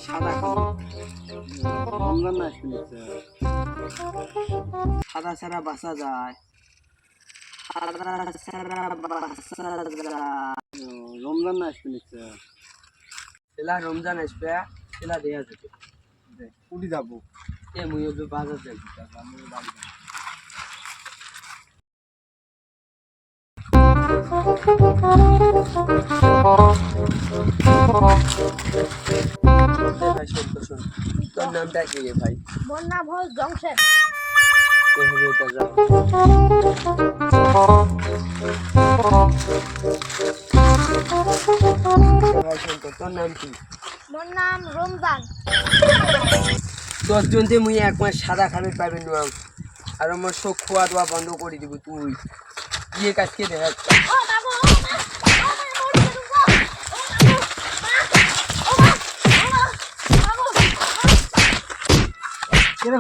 সাদা রমজান না আসতে সাদা ছাড়া বাঁচা যায়, রমজান না আসতে নিচ্ছে এলা রমজান আসবে এলা দেয়া যেতে কুটি যাবো এ মুই বাজার যাই আমি বাড়ি ভাই শোন তোর নামটা কি রে ভাই? মোর নাম হল জংশন। তোর নাম কি? মোর নাম রমজান। 10 জনতে মুই এক মাস সাদা খাবার পাবেন না আর আমার সব খোয়া দোয়া বন্ধ করে দিব। তুই গিয়ে কাজকে দেখ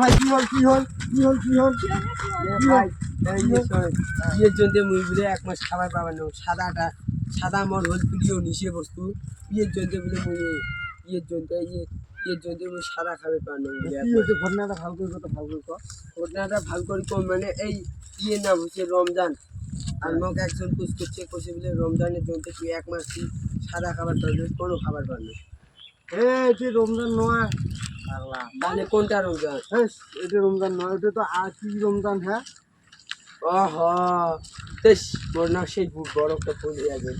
ভাই কি হল ভাই বিয়ের জন্য মুই বলে এক মাস খাবার পাবেন না। সাদা আমার হল প্রিয় নিষে বস্তু। বিয়ের জন্য বলে মুই ইয়ের জন্য মুই সাদা খাবার পাবেন না। ঘটনাটা ভালো করে ঘটনাটা ভালো করে কম মানে এই ইয়ের নাম হচ্ছে রমজান। আর মোক একজন কুচ করছে কষে বলে রমজানের জন্য তুই এক মাস তুই সাদা খাবার পাবি, কোনো খাবার পাবি। এটি রমজান নয় তাহলে কোনটা রমজান? এটা রমজান নয়, ওটা তো আর কি রমজান? হ্যাঁ ওহ বেশ বড় না সেই বড় একটা ফুল আছে